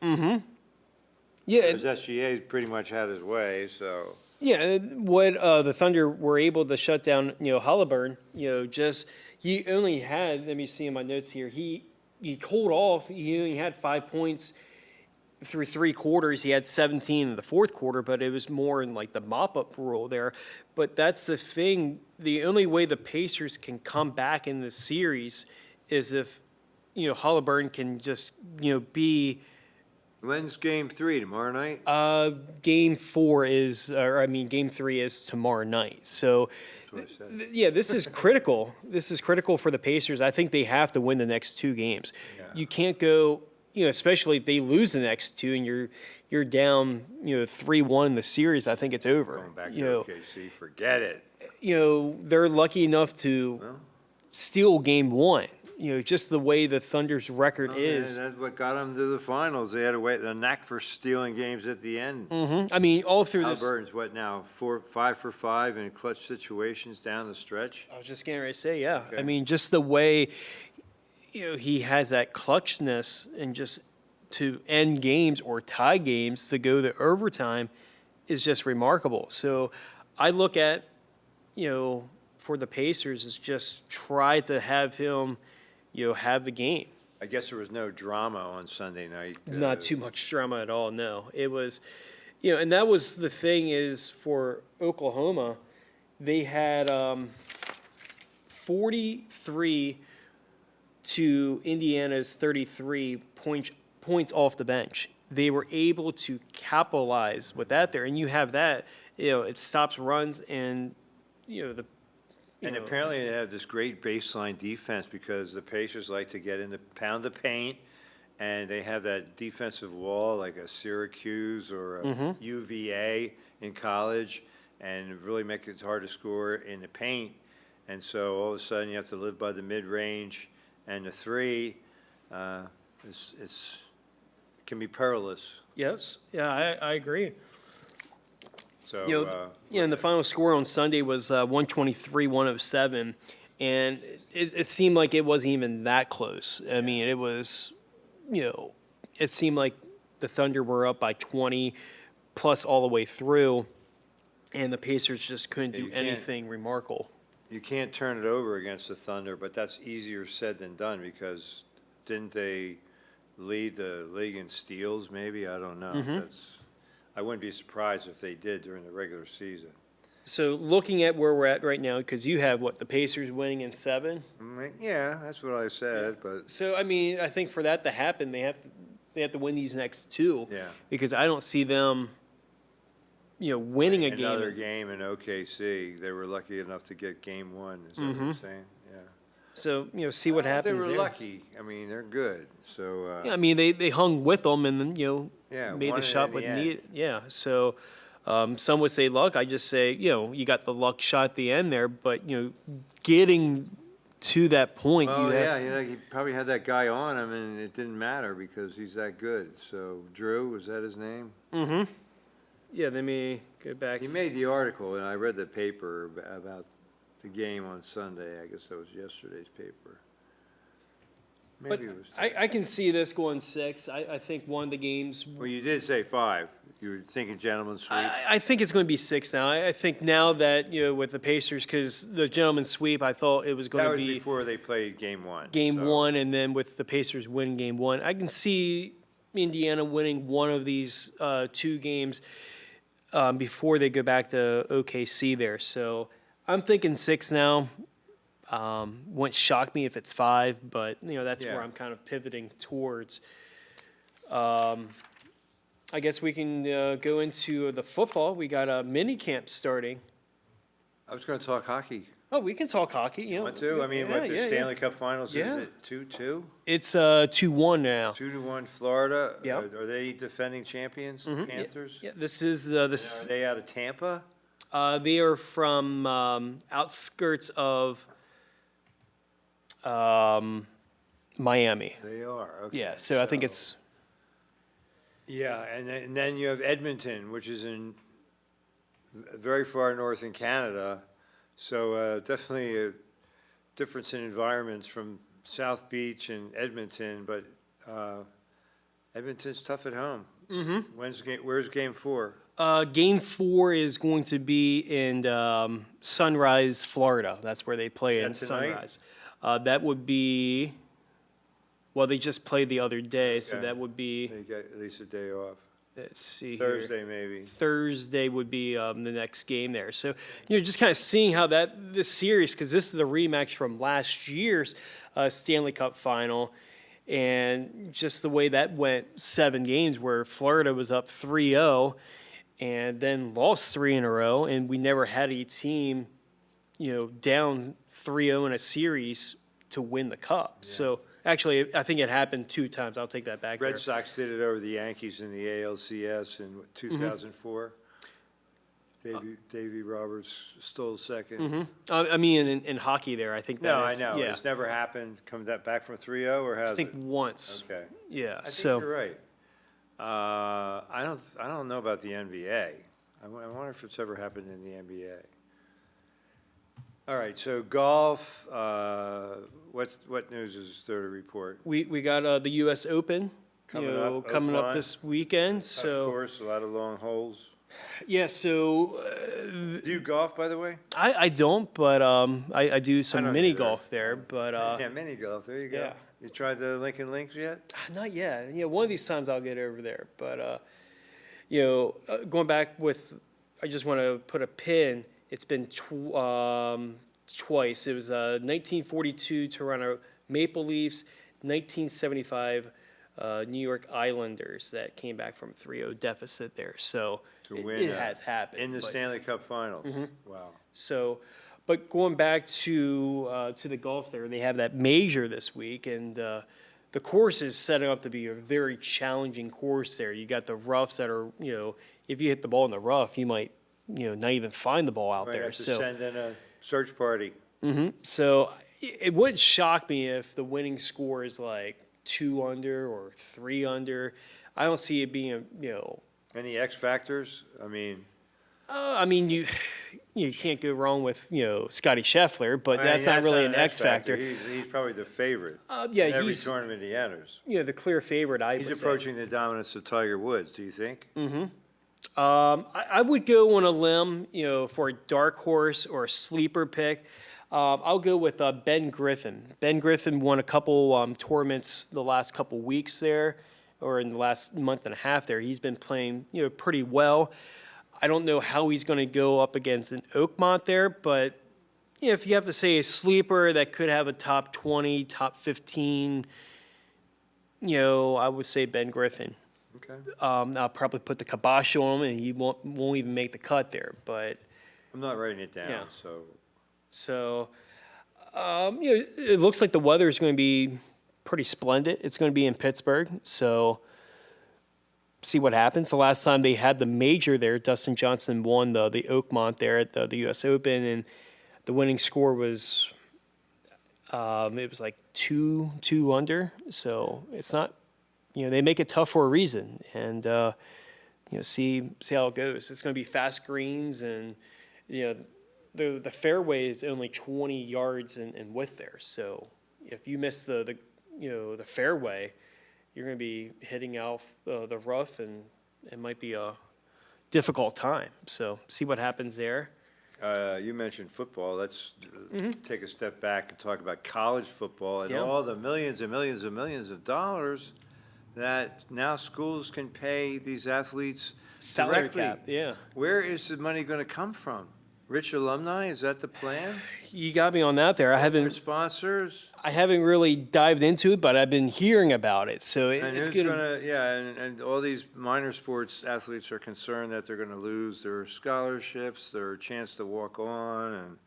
Speaker 8: Yeah,
Speaker 7: Because SGA pretty much had his way, so.
Speaker 8: yeah. What the Thunder were able to shut down Halliburton, he only had, let me see in my notes here, he cooled off. He only had 5 points through 3 quarters. He had 17 in the fourth quarter, but it was more in like the mop-up rule there. But that's the thing. The only way the Pacers can come back in this series is if Halliburton can just be.
Speaker 7: When's game 3, tomorrow night?
Speaker 8: Game 3 is tomorrow night. So,
Speaker 7: That's what I said.
Speaker 8: yeah, this is critical. This is critical for the Pacers. I think they have to win the next 2 games.
Speaker 7: Yeah.
Speaker 8: You can't go especially if they lose the next two and you're down, 3-1 in the series, I think it's over.
Speaker 7: Going back
Speaker 8: You
Speaker 7: to
Speaker 8: know,
Speaker 7: OKC, forget it.
Speaker 8: they're lucky enough to steal game one. Just the way the Thunder's record is.
Speaker 7: That's what got them to the finals. They had a knack for stealing games at the end.
Speaker 8: I mean, all through this.
Speaker 7: Halliburton's what now? 5 for 5 in clutch situations down the stretch.
Speaker 8: I was just getting ready to say, yeah. I mean, just the way, he has that clutchness and just to end games or tie games to go to overtime is just remarkable. So I look at, for the Pacers is just try to have him, have the game.
Speaker 7: I guess there was no drama on Sunday night.
Speaker 8: Not too much drama at all, no. It was, and that was the thing is for Oklahoma, they had 43 to Indiana's 33 points off the bench. They were able to capitalize with that there, and you have that, it stops runs and,
Speaker 7: And apparently they have this great baseline defense because the Pacers like to get in the pound the paint, and they have that defensive wall like a Syracuse or a UVA in college, and really make it hard to score in the paint. And so all of a sudden you have to live by the mid-range and the three. It can be perilous.
Speaker 8: Yes, yeah, I agree.
Speaker 7: So
Speaker 8: And the final score on Sunday was 123-107, and it seemed like it wasn't even that close. I mean, it was, it seemed like the Thunder were up by 20 plus all the way through, and the Pacers just couldn't do
Speaker 7: you can't-
Speaker 8: anything remarkable.
Speaker 7: you can't turn it over against the Thunder, but that's easier said than done because didn't they lead the league in steals maybe? I don't know. I wouldn't be surprised if they did during the regular season.
Speaker 8: So looking at where we're at right now, because you have, the Pacers winning in 7?
Speaker 7: Yeah, that's what I said, but
Speaker 8: So, I mean, I think for that to happen, they have to win these next two.
Speaker 7: Yeah.
Speaker 8: Because I don't see them, winning a game.
Speaker 7: another game in OKC, they were lucky enough to get game one, is that what you're saying? Yeah.
Speaker 8: So, see what happens
Speaker 7: They were
Speaker 8: there.
Speaker 7: lucky. I mean, they're good, so,
Speaker 8: Yeah, I mean, they hung with them and then,
Speaker 7: Yeah,
Speaker 8: made
Speaker 7: won
Speaker 8: the
Speaker 7: it
Speaker 8: shot
Speaker 7: in
Speaker 8: with
Speaker 7: the end.
Speaker 8: need. Yeah, so some would say luck. I just say, you got the luck shot at the end there, but, getting to that point, you
Speaker 7: well,
Speaker 8: have
Speaker 7: yeah, he probably had that guy on him, and it didn't matter because he's that good. So, Drew, was that his name?
Speaker 8: yeah, let me go back.
Speaker 7: He made the article, and I read the paper about the game on Sunday. I guess that was yesterday's paper.
Speaker 8: But
Speaker 7: Maybe it was.
Speaker 8: I can see this going 6. I think one of the games.
Speaker 7: Well, you did say 5. You were thinking gentleman's sweep.
Speaker 8: I think it's going to be 6 now. I think now that, with the Pacers, because the gentleman's sweep, I thought it was going
Speaker 7: That
Speaker 8: to
Speaker 7: was
Speaker 8: be
Speaker 7: before they played game one.
Speaker 8: game
Speaker 7: so-
Speaker 8: 1, and then with the Pacers winning game 1. I can see Indiana winning one of these 2 games before they go back to OKC there. So I'm thinking 6 now. Wouldn't shock me if it's 5, but that's
Speaker 7: Yeah.
Speaker 8: where I'm kind of pivoting towards. I guess we can go into the football. We got a mini camp starting.
Speaker 7: I was going to talk hockey.
Speaker 8: Oh, we can talk hockey.
Speaker 7: Want to? I mean,
Speaker 8: yeah,
Speaker 7: what the
Speaker 8: yeah,
Speaker 7: Stanley Cup Finals
Speaker 8: Yeah.
Speaker 7: is it 2-2?
Speaker 8: It's 2-1 now.
Speaker 7: 2-1 Florida.
Speaker 8: Yep.
Speaker 7: Are they defending champions? The Panthers.
Speaker 8: Yeah, this is the
Speaker 7: Are they out of Tampa?
Speaker 8: They are from outskirts of Miami.
Speaker 7: They are. Okay.
Speaker 8: Yeah, so I think it's
Speaker 7: Yeah, and then you have Edmonton, which is in very far north in Canada. So definitely a difference in environments from South Beach and Edmonton, but Edmonton's tough at home. Where's game 4?
Speaker 8: game 4 is going to be in Sunrise, Florida. That's where they play in
Speaker 7: That tonight?
Speaker 8: Sunrise. That would be, well, they just played the other day, so
Speaker 7: Okay.
Speaker 8: that would be,
Speaker 7: They get at least a day off.
Speaker 8: let's see here.
Speaker 7: Thursday, maybe.
Speaker 8: Thursday would be the next game there. So, just kind of seeing how this series, because this is a rematch from last year's Stanley Cup final, and just the way that went 7 games where Florida was up 3-0 and then lost 3 in a row, and we never had a team, down 3-0 in a series to win the cup. So Actually, I think it happened 2 times. I'll take that back.
Speaker 7: Red
Speaker 8: there.
Speaker 7: Sox did it over the Yankees in the ALCS in what, 2004. Davey Roberts stole second.
Speaker 8: I mean, in hockey, there, I think that
Speaker 7: No, I
Speaker 8: is-
Speaker 7: know.
Speaker 8: Yeah,
Speaker 7: It's never happened. Come back from 3-0 or has
Speaker 8: I think
Speaker 7: it?
Speaker 8: once.
Speaker 7: Okay.
Speaker 8: Yeah.
Speaker 7: I think
Speaker 8: So
Speaker 7: you're right. I don't know about the NBA. I wonder if it's ever happened in the NBA. All right, so golf, what news is there to report?
Speaker 8: we got the U.S. Open.
Speaker 7: Coming up,
Speaker 8: coming up
Speaker 7: Oakmont.
Speaker 8: this weekend.
Speaker 7: Of
Speaker 8: So
Speaker 7: course, a lot of long holes.
Speaker 8: yeah. So
Speaker 7: Do you golf, by the way?
Speaker 8: I don't, but I do some
Speaker 7: don't
Speaker 8: mini
Speaker 7: either.
Speaker 8: golf there. But
Speaker 7: Yeah, mini golf, there you go.
Speaker 8: yeah.
Speaker 7: You tried the Lincoln Links yet?
Speaker 8: not yet. Yeah, one of these times I'll get over there. But going back with, I just want to put a pin. It's been twice. It was 1942 Toronto Maple Leafs, 1975 New York Islanders that came back from 3-0 deficit there. So
Speaker 7: To
Speaker 8: it,
Speaker 7: win
Speaker 8: it has happened.
Speaker 7: in the
Speaker 8: but-
Speaker 7: Stanley Cup Finals. Wow.
Speaker 8: So, but going back to the golf there, they have that major this week, and the course is setting up to be a very challenging course there. You got the roughs that are, if you hit the ball in the rough, you might, not even find the ball out
Speaker 7: Might
Speaker 8: there.
Speaker 7: have to
Speaker 8: So,
Speaker 7: send in a search party.
Speaker 8: so it wouldn't shock me if the winning score is like 2 under or 3 under. I don't see it being,
Speaker 7: Any X factors? I mean,
Speaker 8: you can't go wrong with Scotty Scheffler, but
Speaker 7: I mean,
Speaker 8: that's not really an X factor.
Speaker 7: He's probably the favorite.
Speaker 8: Yeah,
Speaker 7: in every
Speaker 8: he's
Speaker 7: tournament he enters.
Speaker 8: the clear favorite. I
Speaker 7: He's
Speaker 8: would say.
Speaker 7: approaching the dominance of Tiger Woods, do you think?
Speaker 8: I would go on a limb, for a dark horse or a sleeper pick. I'll go with Ben Griffin. Ben Griffin won a couple tournaments the last couple weeks there, or in the last month and a half there. He's been playing, pretty well. I don't know how he's going to go up against an Oakmont there, but if you have to say a sleeper that could have a top 20, top 15, I would say Ben Griffin.
Speaker 7: Okay.
Speaker 8: I'll probably put the kibosh on him, and he won't even make the cut there. But
Speaker 7: I'm not writing it down,
Speaker 8: Yeah.
Speaker 7: so.
Speaker 8: it looks like the weather is going to be pretty splendid. It's going to be in Pittsburgh, so see what happens. The last time they had the major there, Dustin Johnson won the Oakmont there at the U.S. Open, and the winning score was it was like two under. So it's not. They make it tough for a reason, and see how it goes. It's going to be fast greens, and the fairway is only 20 yards in width there. So if you miss the fairway, you're going to be hitting out the rough, and it might be a difficult time. So see what happens there.
Speaker 7: You mentioned football. Let's take a step back and talk about college football and
Speaker 8: Yeah.
Speaker 7: all the millions and millions and millions of dollars that now schools can pay these athletes
Speaker 8: Salary
Speaker 7: directly.
Speaker 8: cap, yeah.
Speaker 7: Where is the money going to come from? Rich alumni? Is that the plan?
Speaker 8: You got me on that there. I
Speaker 7: Their
Speaker 8: haven't
Speaker 7: sponsors?
Speaker 8: really dived into it, but I've been hearing about it. So
Speaker 7: And
Speaker 8: it's
Speaker 7: who's
Speaker 8: good.
Speaker 7: gonna, yeah, and all these minor sports athletes are concerned that they're gonna lose their scholarships, their chance to walk on, and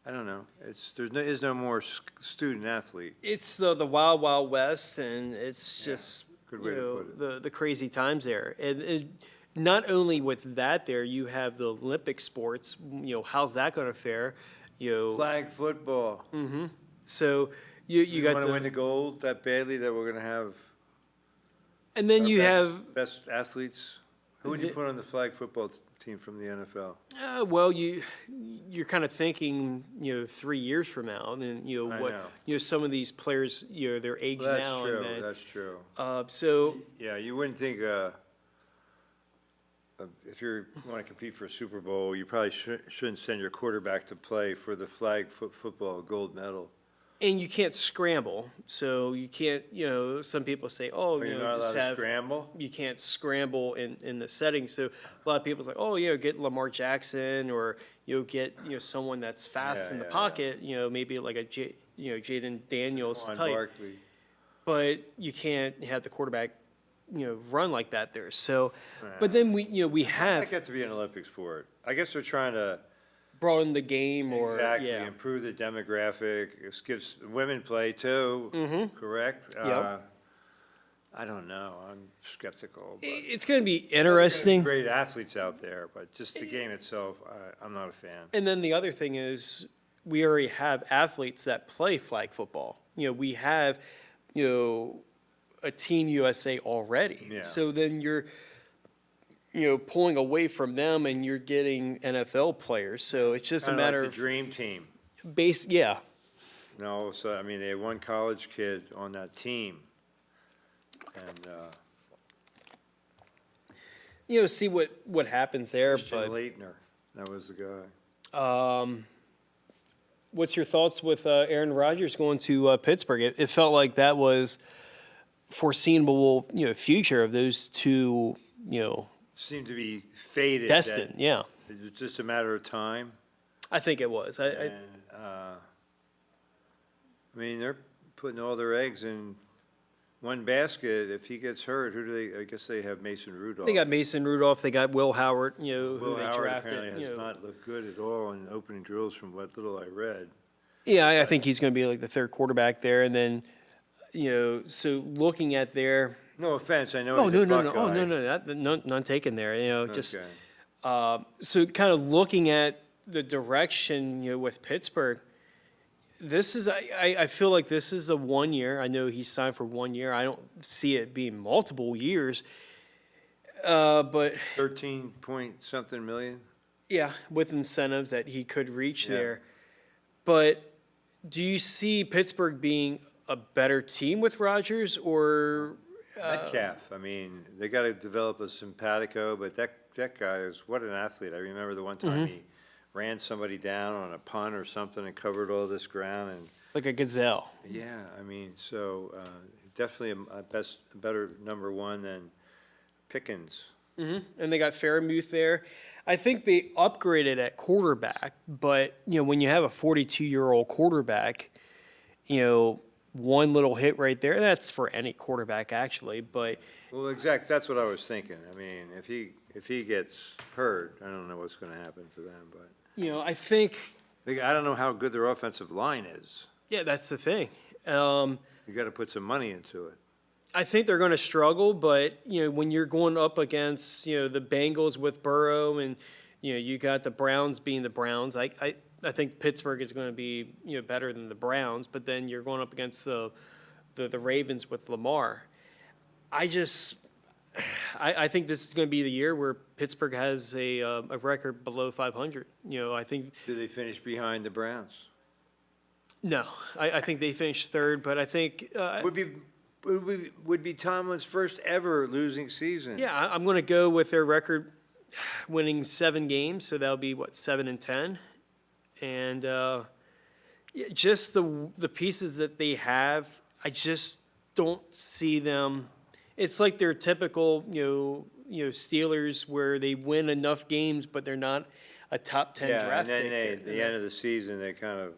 Speaker 7: I don't know. Is no more student athlete.
Speaker 8: It's the wild, wild west, and it's just
Speaker 7: good way to put it.
Speaker 8: the crazy times there. And not only with that, there you have the Olympic sports. How's that going to fare?
Speaker 7: Flag football.
Speaker 8: So you
Speaker 7: You
Speaker 8: got
Speaker 7: want to
Speaker 8: the,
Speaker 7: win the gold that badly that we're gonna have
Speaker 8: and then
Speaker 7: our
Speaker 8: you have
Speaker 7: best athletes? Who would you put on the flag football team from the NFL?
Speaker 8: well, you're kind of thinking 3 years from now, and
Speaker 7: I
Speaker 8: what
Speaker 7: know.
Speaker 8: some of these players their age
Speaker 7: That's
Speaker 8: now,
Speaker 7: true,
Speaker 8: and then,
Speaker 7: that's true.
Speaker 8: so
Speaker 7: Yeah, you wouldn't think, if you want to compete for a Super Bowl, you probably shouldn't send your quarterback to play for the flag football gold medal.
Speaker 8: and you can't scramble, so you can't. Some people say, "Oh,
Speaker 7: You're not allowed
Speaker 8: just
Speaker 7: to
Speaker 8: have."
Speaker 7: scramble?
Speaker 8: You can't scramble in the setting. So a lot of people's like, "Oh, get Lamar Jackson, or get someone that's fast
Speaker 7: Yeah,
Speaker 8: in the
Speaker 7: yeah,
Speaker 8: pocket. Maybe like a Jaden Daniels
Speaker 7: Quan
Speaker 8: type."
Speaker 7: Barkley.
Speaker 8: But you can't have the quarterback run like that there. So, but then we
Speaker 7: I
Speaker 8: have
Speaker 7: got to be an Olympic sport. I guess they're trying to
Speaker 8: broaden the game or,
Speaker 7: Exactly,
Speaker 8: yeah.
Speaker 7: improve the demographic, it gives women play too, correct?
Speaker 8: Yep.
Speaker 7: I don't know, I'm skeptical. But
Speaker 8: It's going to be
Speaker 7: there's
Speaker 8: interesting.
Speaker 7: great athletes out there, but just the game itself, I'm not a fan.
Speaker 8: And then the other thing is, we already have athletes that play flag football. We have, a Team USA already.
Speaker 7: Yeah.
Speaker 8: So then you're, pulling away from them and you're getting NFL players. So it's just a
Speaker 7: Kinda
Speaker 8: matter
Speaker 7: like
Speaker 8: of
Speaker 7: the dream team.
Speaker 8: yeah.
Speaker 7: No, so, I mean, they had one college kid on that team. And,
Speaker 8: See what happens there.
Speaker 7: Christian
Speaker 8: But
Speaker 7: Leitner, that was the guy.
Speaker 8: what's your thoughts with Aaron Rodgers going to Pittsburgh? It felt like that was foreseeable, future of those two,
Speaker 7: Seemed to be faded.
Speaker 8: destined.
Speaker 7: that
Speaker 8: Yeah,
Speaker 7: It was just a matter of time.
Speaker 8: I think it was.
Speaker 7: And, I mean, they're putting all their eggs in one basket. If he gets hurt, who do they, I guess they have Mason Rudolph.
Speaker 8: They got Mason Rudolph. They got Will Howard.
Speaker 7: Will
Speaker 8: Who they
Speaker 7: Howard
Speaker 8: drafted.
Speaker 7: apparently has not looked good at all in opening drills from what little I read.
Speaker 8: Yeah, I think he's going to be like the third quarterback there, and then, so looking at their.
Speaker 7: No offense, I know
Speaker 8: Oh
Speaker 7: he's
Speaker 8: no
Speaker 7: a
Speaker 8: no no!
Speaker 7: Buckeye.
Speaker 8: Oh no, none taken there. Just
Speaker 7: Okay.
Speaker 8: so kind of looking at the direction with Pittsburgh. This is I feel like this is a 1 year. I know he signed for 1 year. I don't see it being multiple years. But
Speaker 7: 13 point something million?
Speaker 8: yeah, with incentives that he could reach
Speaker 7: Yeah.
Speaker 8: there. But do you see Pittsburgh being a better team with Rodgers or?
Speaker 7: Metcalf, I mean, they got to develop a simpatico, but that guy is, what an athlete. I remember the one time he ran somebody down on a punt or something and covered all this ground, and
Speaker 8: Like a gazelle.
Speaker 7: yeah, I mean, so definitely a better number one than Pickens.
Speaker 8: And they got Fairmouth there. I think they upgraded at quarterback, but when you have a 42-year-old quarterback, one little hit right there, that's for any quarterback actually, but
Speaker 7: Well, exactly, that's what I was thinking. I mean, if he gets hurt, I don't know what's going to happen to them, but
Speaker 8: I think
Speaker 7: I don't know how good their offensive line is.
Speaker 8: yeah, that's the thing.
Speaker 7: You got to put some money into it.
Speaker 8: I think they're going to struggle, but when you're going up against the Bengals with Burrow and you got the Browns being the Browns, I think Pittsburgh is going to be better than the Browns, but then you're going up against the Ravens with Lamar. I think this is going to be the year where Pittsburgh has a record below 500. I think
Speaker 7: Do they finish behind the Browns?
Speaker 8: no, I think they finished third, but I think
Speaker 7: Would be Tomlin's first ever losing season.
Speaker 8: yeah, I'm going to go with their record, winning 7 games, so that'll be 7-10. And just the pieces that they have, I just don't see them. It's like their typical, Steelers where they win enough games, but they're not a top 10
Speaker 7: Yeah,
Speaker 8: draft
Speaker 7: and then
Speaker 8: pick.
Speaker 7: the end of the season, they kind of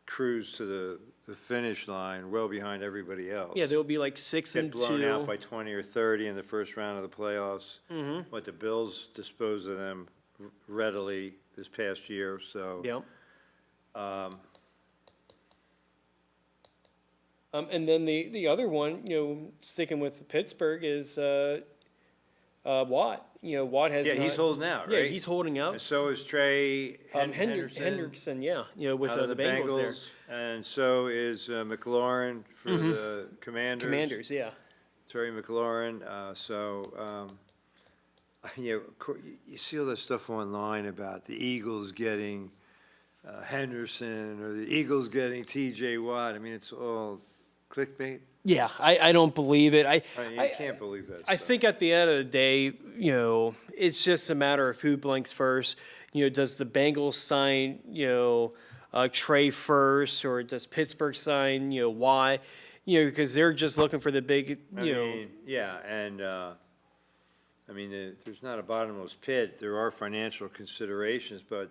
Speaker 7: cruise to the finish line, well behind everybody else.
Speaker 8: Yeah, they'll be like 6
Speaker 7: Get
Speaker 8: and
Speaker 7: blown
Speaker 8: 2.
Speaker 7: out by 20 or 30 in the first round of the playoffs. But the Bills disposed of them readily this past year, so.
Speaker 8: Yep. And then the other one, sticking with Pittsburgh, is Watt. Watt has
Speaker 7: Yeah, he's
Speaker 8: not-
Speaker 7: holding out,
Speaker 8: Yeah,
Speaker 7: right?
Speaker 8: he's holding out.
Speaker 7: And so is Trey Henderson.
Speaker 8: Hendrickson, yeah, with
Speaker 7: Out of
Speaker 8: the Bengals there.
Speaker 7: And so is McLaurin for the Commanders.
Speaker 8: Commanders, yeah.
Speaker 7: Terry McLaurin. You see all this stuff online about the Eagles getting Henderson or the Eagles getting T.J. Watt. I mean, it's all clickbait.
Speaker 8: Yeah, I don't believe it.
Speaker 7: You can't believe that
Speaker 8: I
Speaker 7: stuff.
Speaker 8: think at the end of the day, it's just a matter of who blinks first. Does the Bengals sign, Trey first, or does Pittsburgh sign, Watt? Because they're just looking for the big,
Speaker 7: Yeah, and there's not a bottomless pit. There are financial considerations, but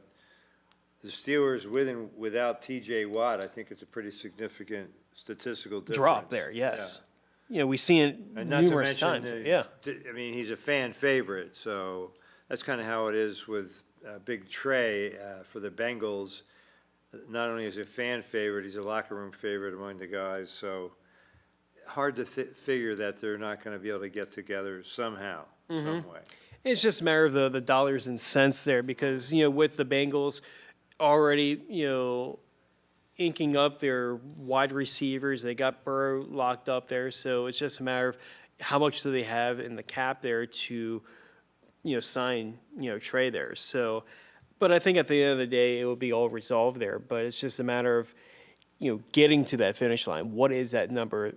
Speaker 7: the Steelers with and without T.J. Watt, I think it's a pretty significant statistical difference.
Speaker 8: drop there. Yes, we see it
Speaker 7: Yeah. And not
Speaker 8: numerous
Speaker 7: to mention,
Speaker 8: times. Yeah,
Speaker 7: he's a fan favorite, so that's kind of how it is with Big Trey for the Bengals. Not only is he a fan favorite, he's a locker room favorite among the guys. So hard to figure that they're not going to be able to get together somehow, some way.
Speaker 8: It's just a matter of the dollars and cents there because, with the Bengals already, inking up their wide receivers, they got Burrow locked up there. So it's just a matter of how much do they have in the cap there to, sign, Trey there. So, but I think at the end of the day, it will be all resolved there. But it's just a matter of, getting to that finish line. What is that number,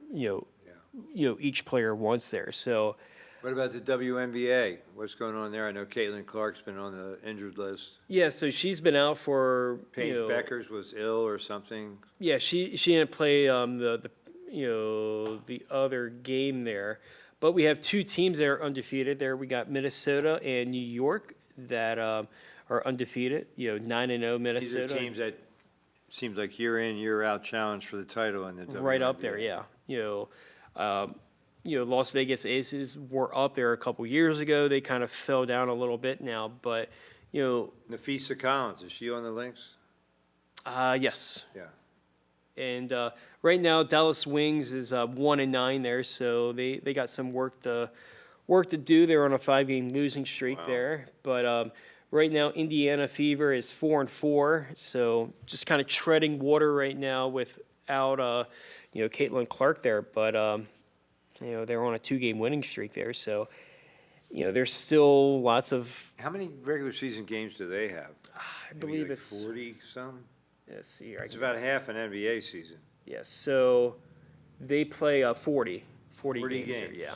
Speaker 8: each player wants there. So,
Speaker 7: What about the WNBA? What's going on there? I know Caitlin Clark's been on the injured list.
Speaker 8: yeah, so she's been out for,
Speaker 7: Paige Beckers was ill or something.
Speaker 8: yeah, she didn't play the other game there. But we have two teams that are undefeated there. We got Minnesota and New York that are undefeated, 9-0 Minnesota.
Speaker 7: These are teams that seems like year in, year out challenge for the title in the WNBA.
Speaker 8: Right up there, yeah. Las Vegas Aces were up there a couple years ago. They kind of fell down a little bit now, but
Speaker 7: Nafisa Collins, is she on the Lynx?
Speaker 8: yes.
Speaker 7: Yeah.
Speaker 8: And right now, Dallas Wings is 1-9 there, so they got some work to do. They're on a 5-game losing streak there, but right now, Indiana Fever is 4-4, so just kind of treading water right now without Caitlin Clark there, but they're on a 2-game winning streak there, so there's still lots of.
Speaker 7: How many regular season games do they have?
Speaker 8: I believe
Speaker 7: like
Speaker 8: it's
Speaker 7: 40 some.
Speaker 8: Let's see here.
Speaker 7: It's about half an NBA season.
Speaker 8: Yes, so they play 40 games. There, yeah.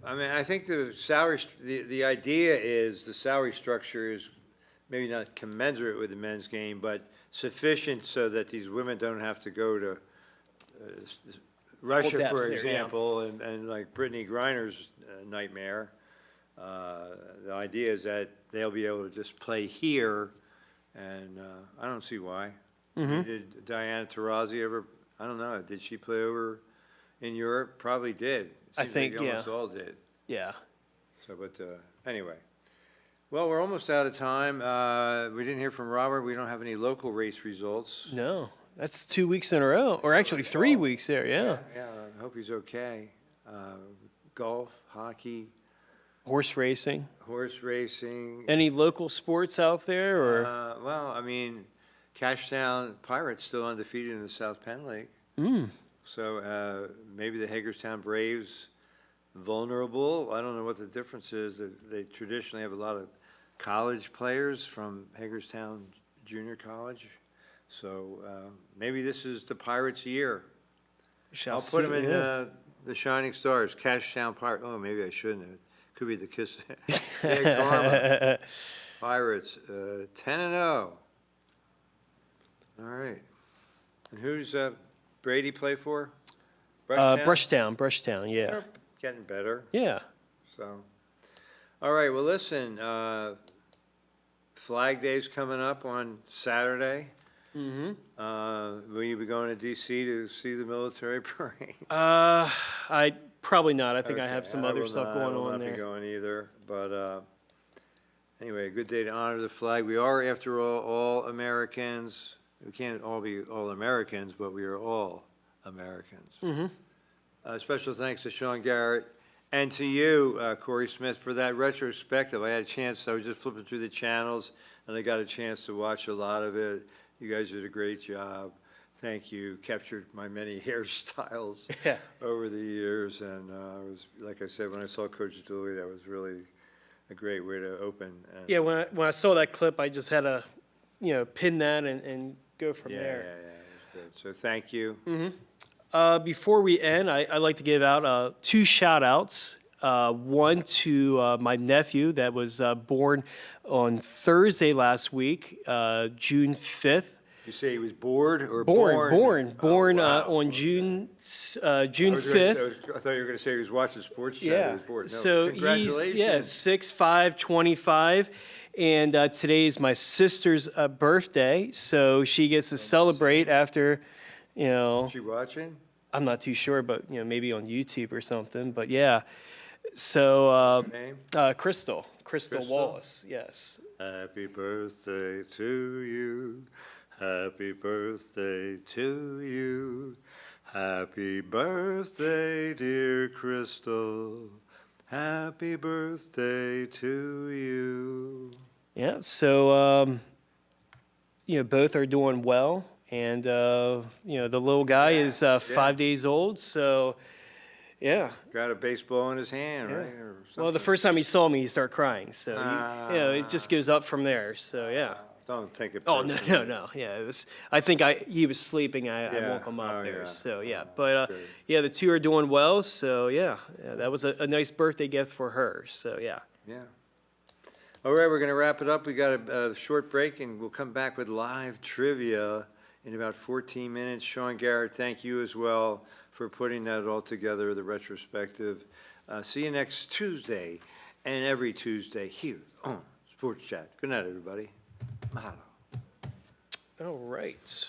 Speaker 7: I mean, I think the salary, the idea is the salary structure is maybe not commensurate with the men's game, but sufficient so that these women don't have to go to Russia,
Speaker 8: depths
Speaker 7: for
Speaker 8: there, yeah.
Speaker 7: example, and like Brittany Griner's nightmare. The idea is that they'll be able to just play here, and I don't see why. Did Diana Taurasi ever, I don't know, did she play over in Europe? Probably did. It
Speaker 8: I
Speaker 7: seems
Speaker 8: think,
Speaker 7: like almost all did.
Speaker 8: Yeah.
Speaker 7: So, but anyway. Well, we're almost out of time. We didn't hear from Robert. We don't have any local race results.
Speaker 8: No, that's 2 weeks in a row, or actually 3 weeks there, yeah.
Speaker 7: Yeah, I hope he's okay. Golf, hockey,
Speaker 8: Horse racing.
Speaker 7: horse racing.
Speaker 8: Any local sports out there, or?
Speaker 7: Well, I mean, Cashtown Pirates still undefeated in the South Penn League. So maybe the Hagerstown Braves vulnerable. I don't know what the difference is. They traditionally have a lot of college players from Hagerstown Junior College. So maybe this is the Pirates' year. I'll put them in the Shining Stars, Cashtown Pirates. Oh, maybe I shouldn't have. Could be the Kiss. Karma. Pirates, 10-0. All right. And who's Brady play for?
Speaker 8: Brushtown, yeah.
Speaker 7: They're getting better.
Speaker 8: Yeah.
Speaker 7: So, all right. Well, listen. Flag Day's coming up on Saturday. Will you be going to D.C. to see the military parade?
Speaker 8: I probably not. I think I
Speaker 7: Okay,
Speaker 8: have some
Speaker 7: I
Speaker 8: other
Speaker 7: will
Speaker 8: stuff
Speaker 7: not-
Speaker 8: going
Speaker 7: I will
Speaker 8: on
Speaker 7: not
Speaker 8: there.
Speaker 7: be going either. But anyway, a good day to honor the flag. We are, after all Americans. We can't all be all Americans, but we are all Americans. Special thanks to Sean Garrett and to you, Corey Smith, for that retrospective. I had a chance. I was just flipping through the channels, and I got a chance to watch a lot of it. You guys did a great job. Thank you. Captured my many hairstyles over the years, and it was, like I said, when I saw Coach Dooley, that was really a great way to open. And
Speaker 8: Yeah, when I saw that clip, I just had to, pin that and go from
Speaker 7: yeah,
Speaker 8: there.
Speaker 7: it was good. So thank you.
Speaker 8: Before we end, I'd like to give out 2 shout-outs. One to my nephew that was born on Thursday last week, June 5th.
Speaker 7: You say he was bored or
Speaker 8: Born
Speaker 7: Oh, wow.
Speaker 8: on June
Speaker 7: I was
Speaker 8: 5th.
Speaker 7: I thought you were going to say he was watching Sports Center. He
Speaker 8: Yeah.
Speaker 7: was bored. No,
Speaker 8: So he's
Speaker 7: congratulations.
Speaker 8: 6'5", and today is my sister's birthday, so she gets to celebrate after,
Speaker 7: Is she watching?
Speaker 8: I'm not too sure, but maybe on YouTube or something. But yeah, so
Speaker 7: Name?
Speaker 8: Crystal Crystal
Speaker 7: Crystal?
Speaker 8: Wallace. Yes.
Speaker 7: Happy birthday to you. Happy birthday to you. Happy birthday, dear Crystal. Happy birthday to you.
Speaker 8: Yeah. So both are doing well, and the little guy is 5 days old. So yeah.
Speaker 7: Got a baseball in his hand, right? Or
Speaker 8: Well, the
Speaker 7: something.
Speaker 8: first time he saw me, he started crying. So it just goes up from there. So yeah.
Speaker 7: Don't take it
Speaker 8: Oh no,
Speaker 7: personally.
Speaker 8: no. Yeah, it was. I think he was sleeping. I
Speaker 7: Yeah.
Speaker 8: woke him up
Speaker 7: Oh,
Speaker 8: there.
Speaker 7: yeah.
Speaker 8: So yeah, but
Speaker 7: Good.
Speaker 8: yeah, the two are doing well. So yeah, that was a nice birthday gift for her. So yeah.
Speaker 7: Yeah. All right, we're going to wrap it up. We got a short break, and we'll come back with live trivia in about 14 minutes. Sean Garrett, thank you as well for putting that all together, the retrospective. See you next Tuesday and every Tuesday here on Sports Chat. Good night, everybody. Mahalo.
Speaker 8: All right.